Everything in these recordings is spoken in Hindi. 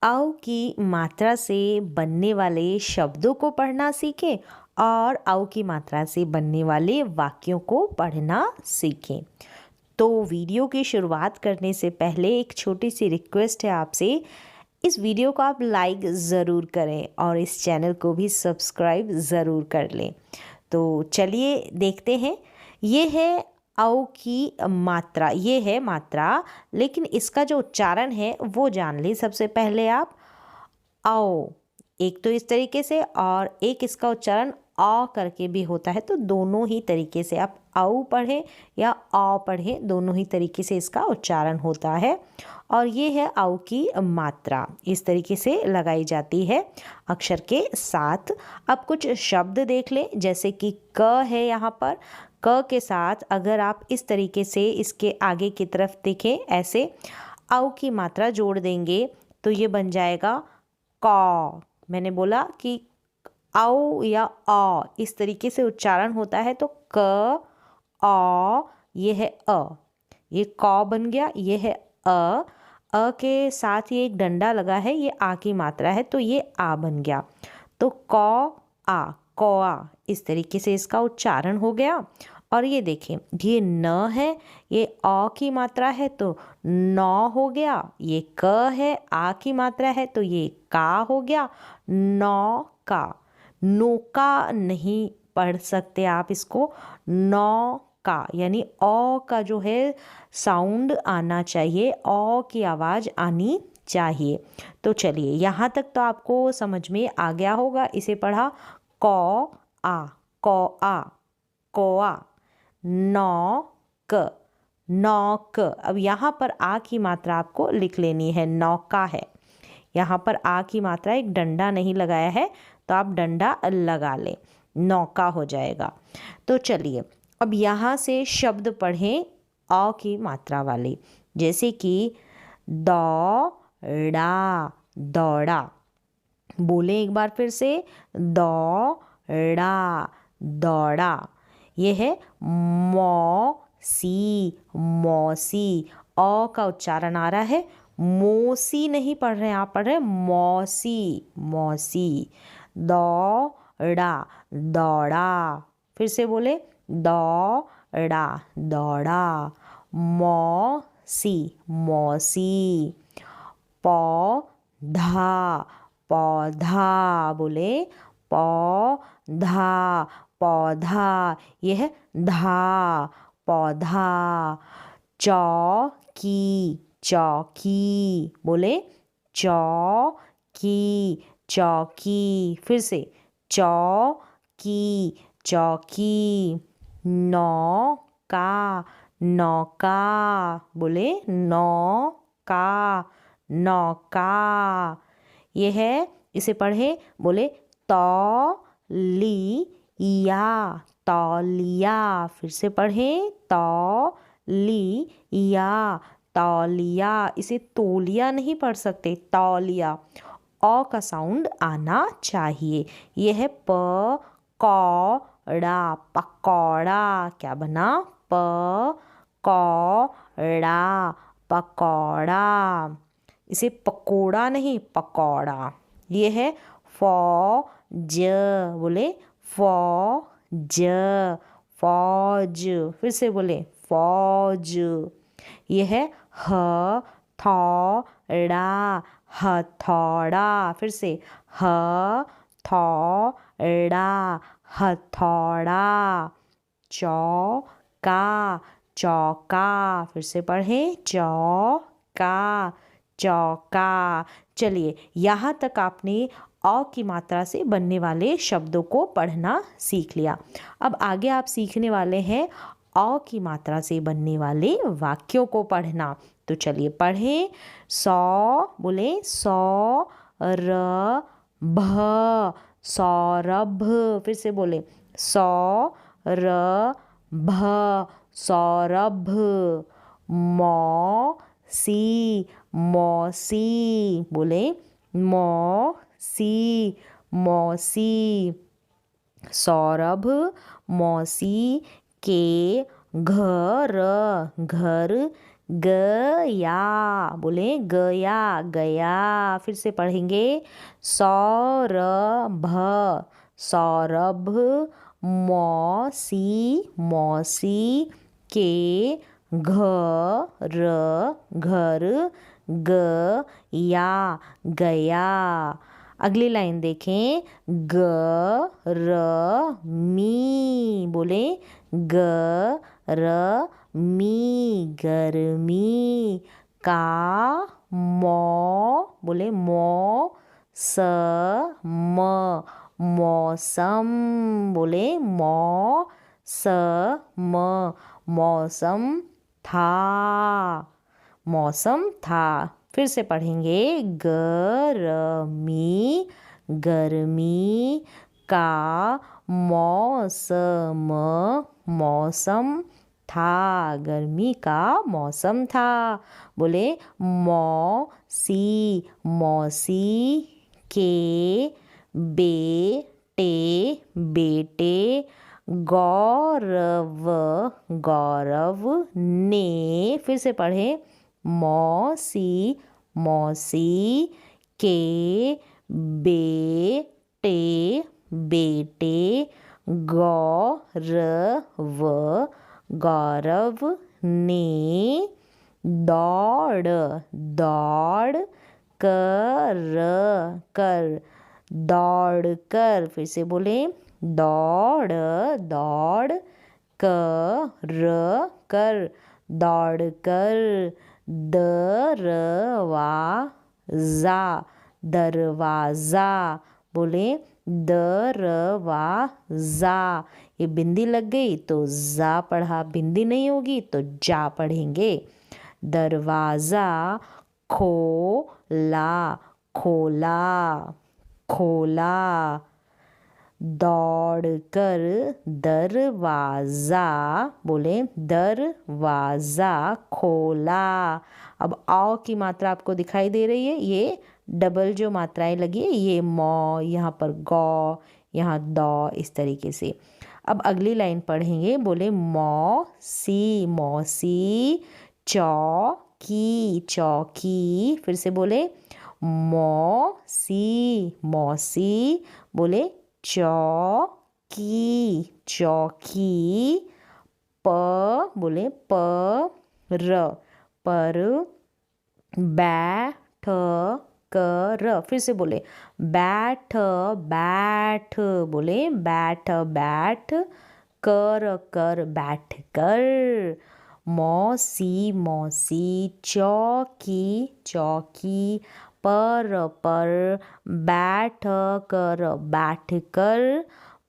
अ की मात्रा से बनने वाले शब्दों को पढ़ना सीखें और अ की मात्रा से बनने वाले वाक्यों को पढ़ना सीखें। तो वीडियो की शुरुआत करने से पहले एक छोटी सी रिक्वेस्ट है आपसे। इस वीडियो को आप लाइक ज़रूर करें और इस चैनल को भी सब्सक्राइब ज़रूर कर लें। तो चलिए देखते हैं। ये है अ की मात्रा, ये है मात्रा, लेकिन इसका जो उच्चारण है वो जान लें सबसे पहले आप। आओ, एक तो इस तरीके से और एक इसका उच्चारण आ करके भी होता है, तो दोनों ही तरीके से आप आओ पढ़ें या आ पढ़ें, दोनों ही तरीके से इसका उच्चारण होता है। और ये है आओ की मात्रा, इस तरीके से लगाई जाती है अक्षर के साथ। अब कुछ शब्द देख लें, जैसे कि क है यहाँ पर। क के साथ अगर आप इस तरीके से इसके आगे की तरफ देखें, ऐसे आओ की मात्रा जोड़ देंगे तो ये बन जाएगा कौ। मैंने बोला कि आओ या आ इस तरीके से उच्चारण होता है, तो क आ, ये है अ, ये कौ बन गया, ये है अ। अ के साथ ये एक डंडा लगा है, ये आ की मात्रा है, तो ये आ बन गया। तो कौ आ, कौआ, इस तरीके से इसका उच्चारण हो गया। और ये देखें, ये न है, ये अ की मात्रा है तो नौ हो गया। ये क है, आ की मात्रा है तो ये का हो गया, नौ का। नौका नहीं पढ़ सकते आप इसको, नौ का, यानी अ का जो है साउंड आना चाहिए, अ की आवाज़ आनी चाहिए। तो चलिए, यहाँ तक तो आपको समझ में आ गया होगा। इसे पढ़ा कौ आ, कौ आ, कौआ। नौक, नौक। अब यहाँ पर आ की मात्रा आपको लिख लेनी है, नौका है। यहाँ पर आ की मात्रा, एक डंडा नहीं लगाया है तो आप डंडा लगा लें, नौका हो जाएगा। तो चलिए, अब यहाँ से शब्द पढ़ें अ की मात्रा वाले, जैसे कि दौड़ा, दौड़ा। बोले एक बार फिर से, दौड़ा, दौड़ा। ये है मौसी, मौसी। अ का उच्चारण आ रहा है, मौसी नहीं पढ़ रहे हैं आप, पढ़ रहे हैं मौसी, मौसी। दौड़ा, दौड़ा। फिर से बोले, दौड़ा, दौड़ा। मौसी, मौसी। पौधा, पौधा। बोले पौधा, पौधा। यह है धा, पौधा। चौकी, चौकी। बोले चौकी, चौकी। फिर से चौकी, चौकी। नौका, नौका। बोले नौका, नौका। ये है, इसे पढ़े, बोले तौलिया, तौलिया। फिर से पढ़ें, तौलिया, तौलिया। इसे तौलिया नहीं पढ़ सकते, तौलिया। अ का साउंड आना चाहिए। यह है पकौड़ा, पकौड़ा। क्या बना, पकौड़ा, पकौड़ा। इसे पकोड़ा नहीं, पकौड़ा। ये है फौज। बोले फौज, फौज। फिर से बोले फौज। ये है हथौड़ा, हथौड़ा। फिर से हथौड़ा, हथौड़ा। चौका, चौका। फिर से पढ़ें, चौका, चौका। चलिए, यहाँ तक आपने अ की मात्रा से बनने वाले शब्दों को पढ़ना सीख लिया। अब आगे आप सीखने वाले हैं अ की मात्रा से बनने वाले वाक्यों को पढ़ना। तो चलिए पढ़ें। सौ, बोले सौरभ, सौरभ। फिर से बोले सौरभ, सौरभ। मौसी, मौसी। बोले मौसी, मौसी। सौरभ मौसी के घर, घर गया, बोले गया गया। फिर से पढ़ेंगे सौरभ, सौरभ। मौसी, मौसी के घर, घर। गया, गया। अगली लाइन देखें, गर्मी, बोले गर्मी, गर्मी। का मौ, बोले मौसम, मौसम, बोले मौसम, मौसम था, मौसम था। फिर से पढ़ेंगे गर्मी, गर्मी का मौसम, मौसम था, गर्मी का मौसम था। बोले मौसी, मौसी के बेटे, बेटे। गौरव, गौरव ने। फिर से पढ़े मौसी, मौसी के बेटे, बेटे। गौरव, गौरव ने। दौड़, दौड़ कर, कर, दौड़ कर। फिर से बोले दौड़, दौड़ कर, कर, दौड़ कर। दरवाजा, दरवाजा, बोले दरवाजा। ये बिंदी लग गई तो जा पढ़ा, बिंदी नहीं होगी तो जा पढ़ेंगे। दरवाजा खोला, खोला, खोला। दौड़कर दरवाज़ा, बोले दरवाज़ा खोला। अब औ की मात्रा आपको दिखाई दे रही है, ये डबल जो मात्राएं लगी है, ये मौ, यहाँ पर गौ, यहाँ दौ, इस तरीके से। अब अगली लाइन पढ़ेंगे, बोले मौसी, मौसी चौकी, चौकी। फिर से बोले मौसी, मौसी, बोले चौकी, चौकी। प, बोले पर, पर। बैठ कर। फिर से बोले बैठ, बैठ, बोले बैठ, बैठ कर, कर, बैठ कर। मौसी, मौसी चौकी, चौकी। पर, बैठ कर, बैठ कर।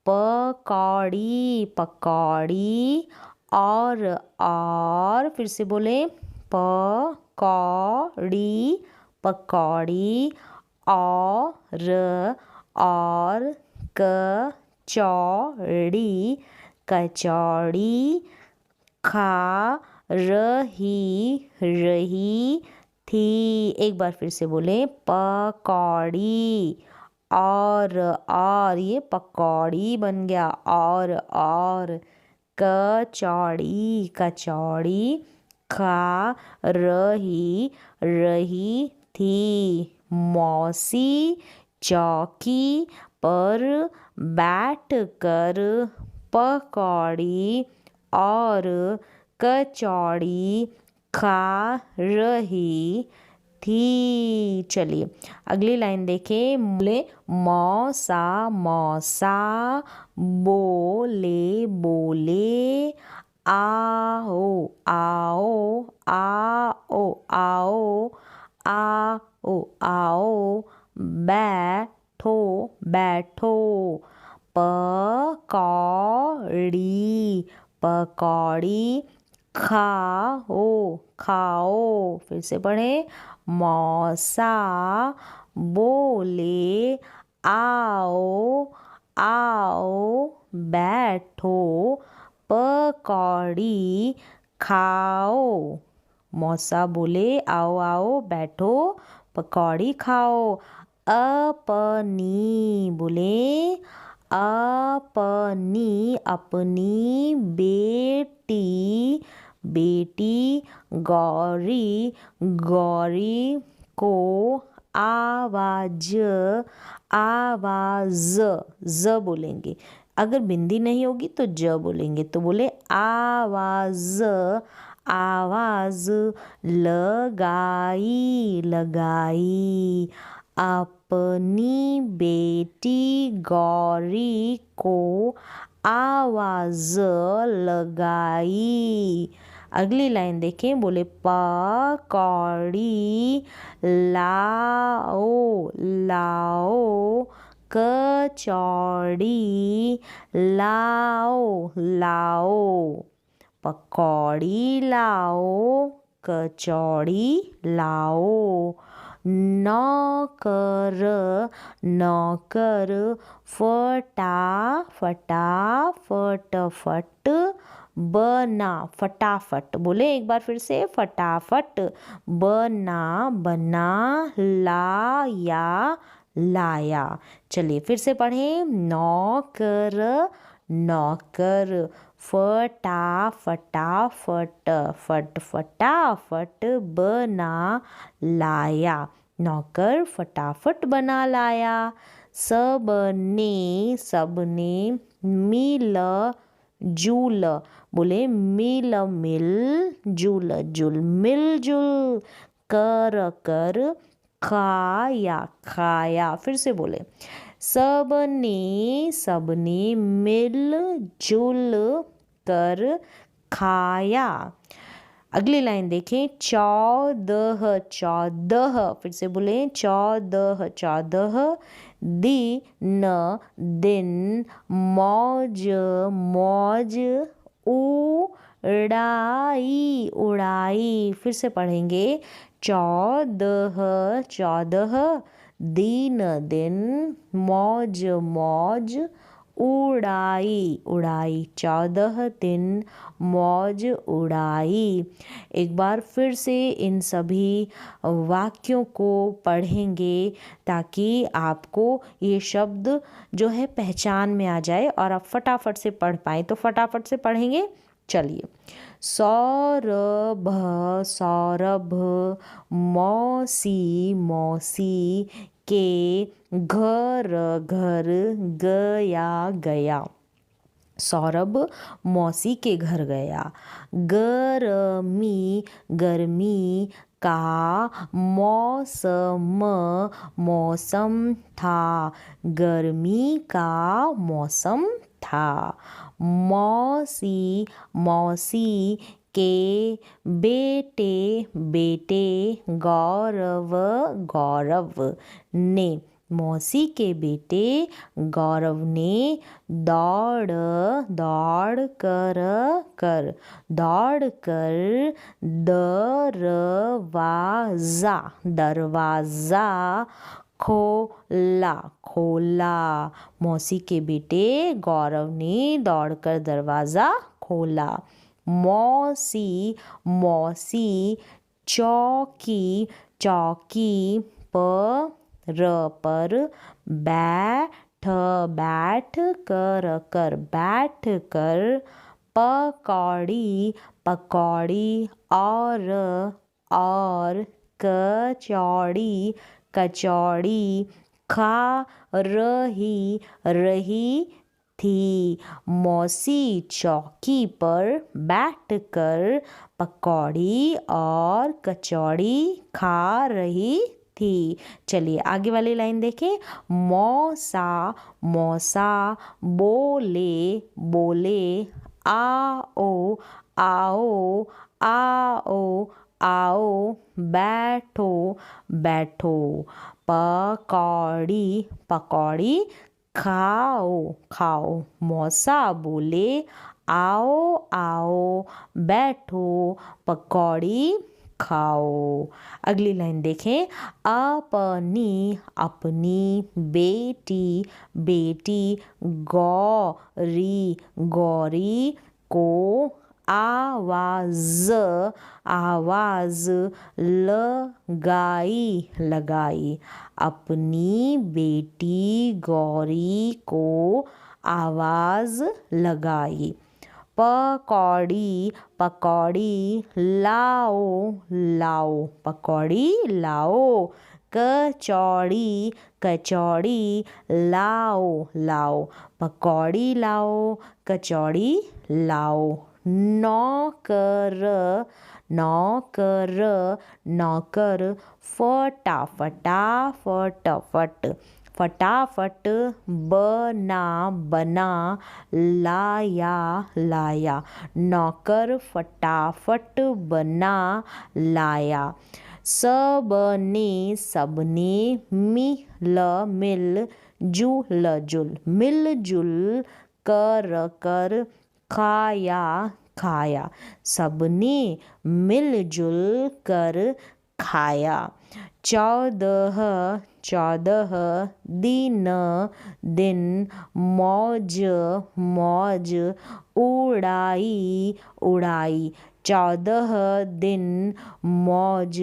पकौड़ी, पकौड़ी। और फिर से बोले पकौड़ी, पकौड़ी। और कचौड़ी, कचौड़ी। खा रही, रही थी। एक बार फिर से बोले पकौड़ी। और ये पकौड़ी बन गया। और कचौड़ी, कचौड़ी। खा रही, रही थी। मौसी चौकी पर बैठ कर पकौड़ी और कचौड़ी खा रही थी। चलिए अगली लाइन देखें, बोले मौसा, मौसा बोले, बोले आओ, आओ, आओ, आओ, आओ, आओ। बैठो, बैठो। पकौड़ी, पकौड़ी। खाओ, खाओ। फिर से पढ़े मौसा बोले आओ, आओ, बैठो, पकौड़ी खाओ। मौसा बोले आओ, आओ, बैठो, पकौड़ी खाओ। अपनी, बोले अपनी, अपनी बेटी, बेटी गौरी, गौरी को आवाज, आवाज, ज बोलेंगे। अगर बिंदी नहीं होगी तो ज बोलेंगे। तो बोले आवाज, आवाज, लगाई, लगाई, अपनी बेटी गौरी को आवाज लगाई। अगली लाइन देखें, बोले पकौड़ी लाओ, लाओ, कचौड़ी लाओ, लाओ, पकौड़ी लाओ, कचौड़ी लाओ। नौकर, नौकर, फटा, फटा, फट, फट, बना, फटाफट। बोले एक बार फिर से, फटाफट, बना, बना, लाया, लाया। चलिए फिर से पढ़ें, नौकर, नौकर, फटा, फटाफट, फट, फटाफट, बना, लाया। नौकर फटाफट बना लाया। सबने, सबने, मिल जुल, बोले मिल मिल, जुल जुल, मिल जुल, कर कर, खाया, खाया। फिर से बोले, सबने, सबने मिल जुल कर खाया। अगली लाइन देखें, चौदह, चौदह। फिर से बोले, चौदह, चौदह, दिन, दिन, मौज, मौज, उड़ाई, उड़ाई। फिर से पढ़ेंगे, चौदह, चौदह, दिन, दिन, मौज, मौज, उड़ाई, उड़ाई। 14 दिन मौज उड़ाई। एक बार फिर से इन सभी वाक्यों को पढ़ेंगे ताकि आपको ये शब्द जो है पहचान में आ जाए और आप फटाफट से पढ़ पाएँ। तो फटाफट से पढ़ेंगे। चलिए, सौरभ, सौरभ, मौसी, मौसी के घर, घर, गया, गया। सौरभ मौसी के घर गया। गर्मी, गर्मी का मौसम, मौसम था। गर्मी का मौसम था। मौसी, मौसी के बेटे, बेटे गौरव, गौरव ने। मौसी के बेटे गौरव ने दौड़, दौड़ कर, कर, दौड़ कर दरवाजा, दरवाजा खोला, खोला। मौसी के बेटे गौरव ने दौड़कर दरवाज़ा खोला। मौसी, मौसी चौकी, चौकी पर, बैठ, बैठ कर, कर, बैठ कर। पकौड़ी, पकौड़ी और कचौड़ी, कचौड़ी खा रही, रही थी। मौसी चौकी पर बैठकर पकौड़ी और कचौड़ी खा रही थी। चलिए आगे वाली लाइन देखें। मौसा, मौसा बोले, बोले आओ, आओ, आओ, आओ, बैठो, बैठो। पकौड़ी, पकौड़ी खाओ, खाओ। मौसा बोले आओ, आओ, बैठो, पकौड़ी खाओ। अगली लाइन देखें। अपनी, अपनी बेटी, बेटी गौरी, गौरी को आवाज, आवाज लगाई, लगाई। अपनी बेटी गौरी को आवाज लगाई। पकौड़ी पकौड़ी, लाओ लाओ, पकौड़ी लाओ। कचौड़ी कचौड़ी, लाओ लाओ, पकौड़ी लाओ, कचौड़ी लाओ। नौकर नौकर नौकर, फटाफटा फटाफट, फटाफट। बना बना, लाया लाया, नौकर फटाफट बना लाया। सबने सबने, मिल मिल, जुल जुल, मिलजुल कर कर, खाया खाया, सबने मिलजुल कर खाया। 14 14 दिन दिन, मौज मौज, उड़ाई उड़ाई, 14 दिन मौज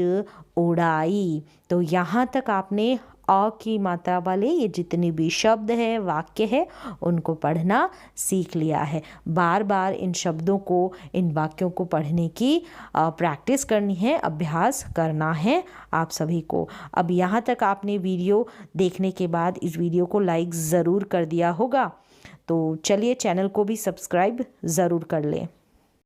उड़ाई। तो यहाँ तक आपने अ की मात्रा वाले ये जितने भी शब्द है, वाक्य है, उनको पढ़ना सीख लिया है। बार बार इन शब्दों को, इन वाक्यों को पढ़ने की प्रैक्टिस करनी है, अभ्यास करना है आप सभी को। अब यहाँ तक आपने वीडियो देखने के बाद इस वीडियो को लाइक ज़रूर कर दिया होगा। तो चलिए चैनल को भी सब्सक्राइब ज़रूर कर लें।